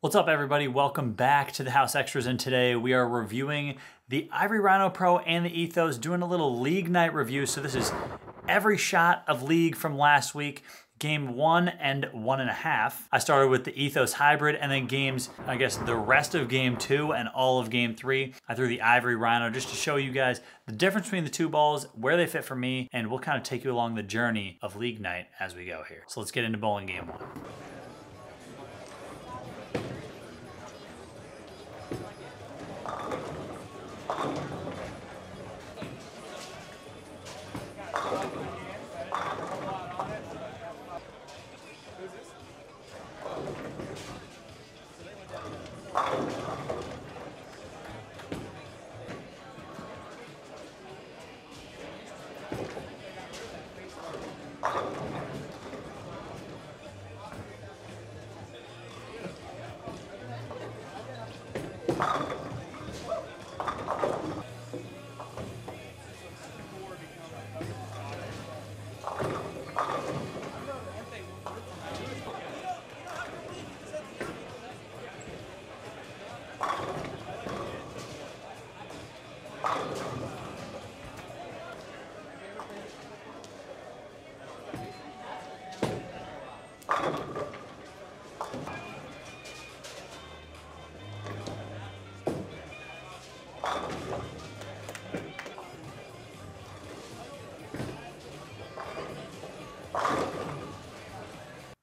What's up, everybody? Welcome back to the House Extras, and today we are reviewing the Ivory Rhino Pro and the Ethos, doing a little League Night review. So this is every shot of League from last week, game 1 and 1.5. I started with the Ethos Hybrid, and then games, I guess, the rest of game 2 and all of game 3, I threw the Ivory Rhino just to show you guys the difference between the two balls, where they fit for me, and we'll kind of take you along the journey of League Night as we go here. So let's get into bowling game 1.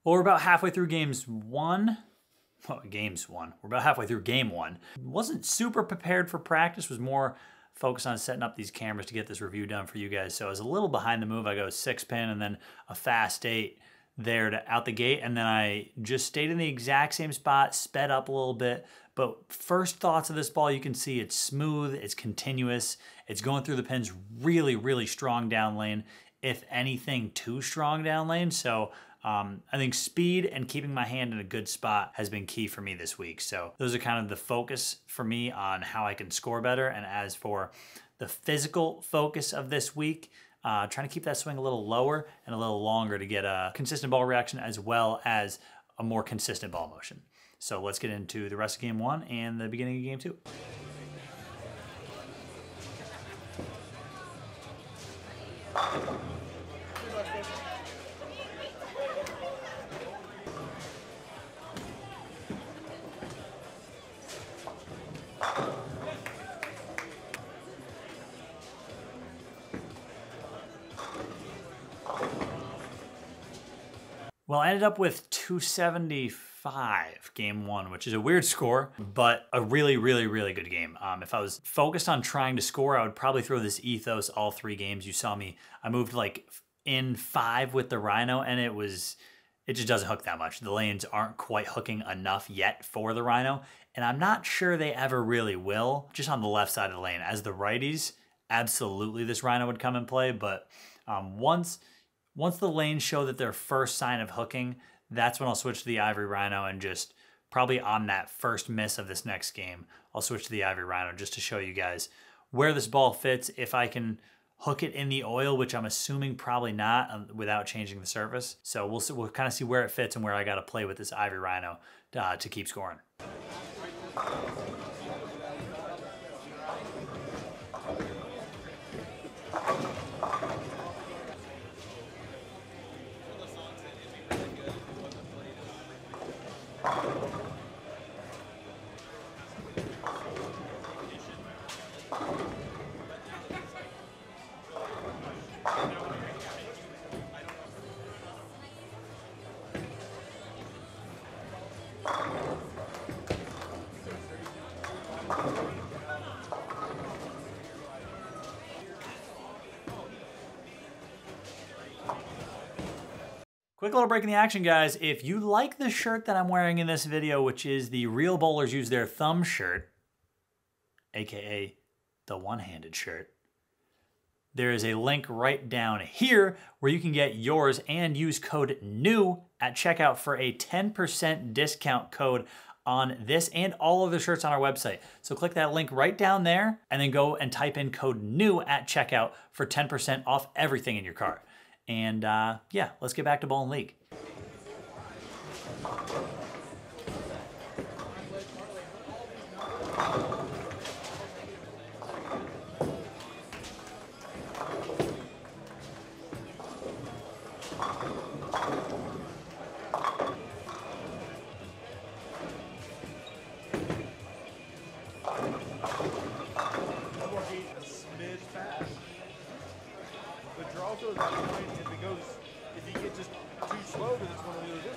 Well, we're about halfway through We're about halfway through game 1. Wasn't super prepared for practice, was more focused on setting up these cameras to get this review done for you guys. So I was a little behind the move. I go 6-pin and then a fast 8 there to out the gate. And then I just stayed in the exact same spot, sped up a little bit. But first thoughts of this ball, you can see it's smooth, it's continuous, it's going through the pins really, really strong down lane. If anything, too strong down lane. So I think speed and keeping my hand in a good spot has been key for me this week. So those are kind of the focus for me on how I can score better. And as for the physical focus of this week, trying to keep that swing a little lower and a little longer to get a consistent ball reaction as well as a more consistent ball motion. So let's get into the rest of game 1 and the beginning of game 2. Well, I ended up with 275 game 1, which is a weird score, but a really, really, really good game. If I was focused on trying to score, I would probably throw this Ethos all 3 games. You saw me, I moved like in 5 with the Rhino, and it just doesn't hook that much. The lanes aren't quite hooking enough yet for the Rhino, and I'm not sure they ever really will, just on the left side of the lane. As the righties, absolutely this Rhino would come and play, but once the lanes show that their first sign of hooking, that's when I'll switch to the Ivory Rhino, and just probably on that first miss of this next game, I'll switch to the Ivory Rhino just to show you guys where this ball fits, if I can hook it in the oil, which I'm assuming probably not without changing the surface. So we'll kind of see where it fits and where I got to play with this Ivory Rhino to keep scoring. Quick little break in the action, guys. If you like the shirt that I'm wearing in this video, which is the Real Bowlers Use Their Thumb shirt, aka the one-handed shirt, there is a link right down here where you can get yours and use code NEW at checkout for a 10% discount code on this and all of the shirts on our website. So click that link right down there and then go and type in code NEW at checkout for 10% off everything in your cart. And yeah, let's get back to Bowling League. that point. If you get just too slow, then it's going to lose it.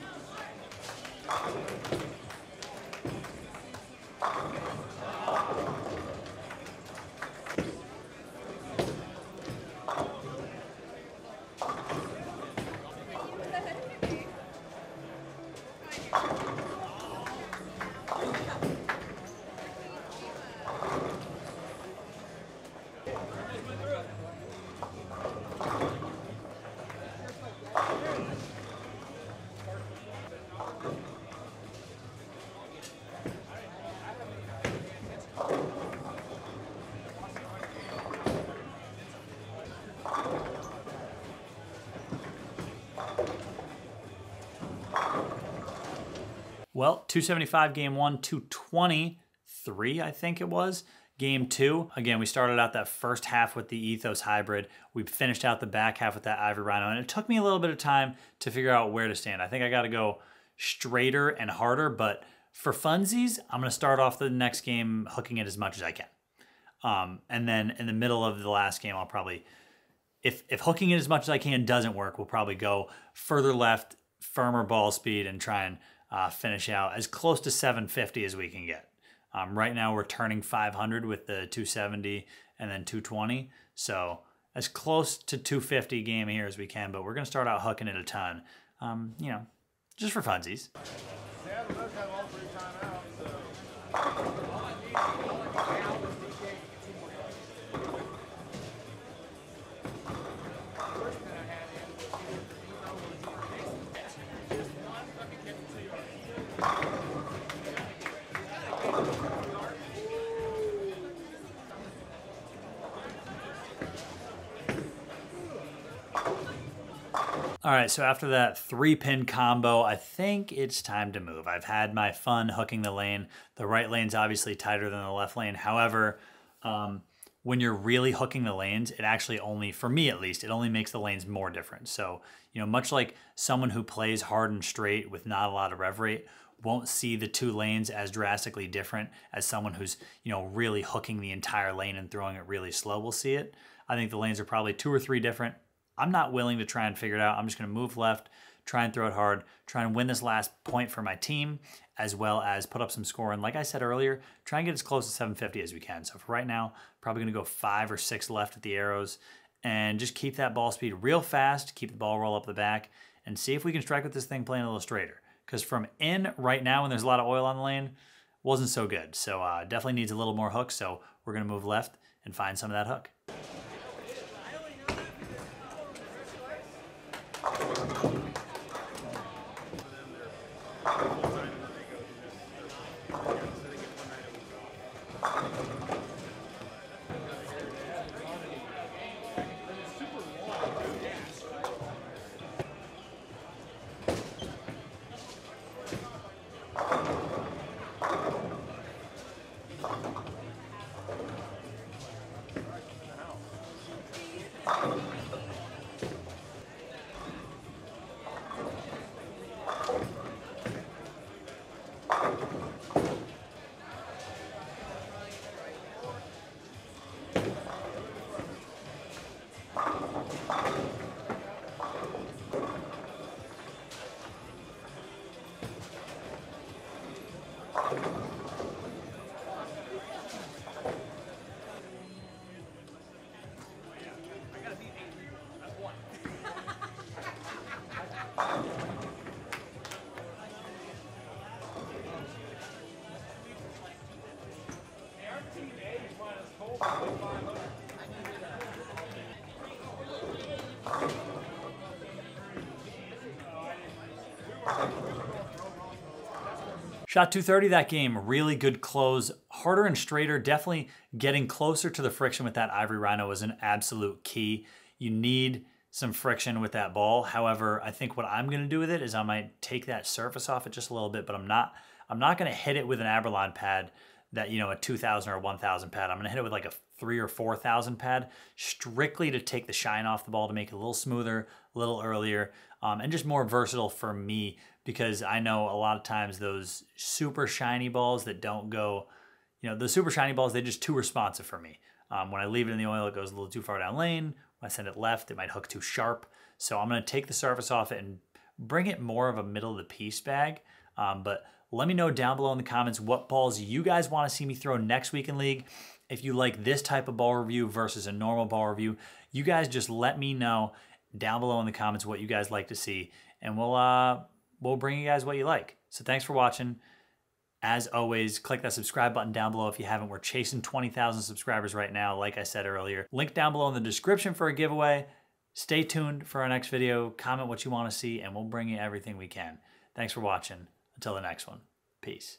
Well, 275 game one, 223, I think it was, game two. Again, we started out that first half with the Ethos hybrid. We finished out the back half with that ivory rhino, and it took me a little bit of time to figure out where to stand. I think I got to go straighter and harder, but for funsies, I'm going to start off the next game hooking it as much as I can. And then in the middle of the last game, I'll probably, if hooking it as much as I can doesn't work, we'll probably go further left, firmer ball speed, and try and finish out as close to 750 as we can get. Right now we're turning 500 with the 270 and then 220. So as close to 250 game here as we can, but we're going to start out hooking it a ton, you know, just for funsies. Yeah, the boats have all three timeouts, so. All right, so after that 3-pin combo, I think it's time to move. I've had my fun hooking the lane. The right lane's obviously tighter than the left lane. However, when you're really hooking the lanes, it actually only, for me at least, it only makes the lanes more different. So, you know, much like someone who plays hard and straight with not a lot of rev rate won't see the two lanes as drastically different as someone who's, you know, really hooking the entire lane and throwing it really slow will see it. I think the lanes are probably 2 or 3 different. I'm not willing to try and figure it out. I'm just going to move left, try and throw it hard, try and win this last point for my team, as well as put up some score. And like I said earlier, try and get as close to 750 as we can. So for right now, probably going to go 5 or 6 left at the arrows and just keep that ball speed real fast, keep the ball roll up the back, and see if we can strike with this thing playing a little straighter. Because from in right now, when there's a lot of oil on the lane, wasn't so good. So definitely needs a little more hook. So we're going to move left and find some of that hook. Shot 230 that game, really good close, harder and straighter, definitely getting closer to the friction with that ivory rhino was an absolute key. You need some friction with that ball. However, I think what I'm gonna do with it is I might take that surface off it just a little bit, but I'm not gonna hit it with an Aberlon pad that, you know, a 2000 or 1000 pad. I'm gonna hit it with like a 3 or 4000 pad, strictly to take the shine off the ball, to make it a little smoother, a little earlier, and just more versatile for me, because I know a lot of times those super shiny balls that don't go, you know, those super shiny balls, they're just too responsive for me. When I leave it in the oil, it goes a little too far down lane, When I send it left, it might hook too sharp. So I'm gonna take the surface off it and bring it more of a middle of the piece bag. But let me know down below in the comments what balls you guys wanna see me throw next week in League. If you like this type of ball review versus a normal ball review, you guys just let me know down below in the comments what you guys like to see, and we'll bring you guys what you like. So thanks for watching. As always, click that subscribe button down below if you haven't. We're chasing 20,000 subscribers right now, like I said earlier. Link down below in the description for a giveaway. Stay tuned for our next video. Comment what you want to see, and we'll bring you everything we can. Thanks for watching. Until the next one. Peace.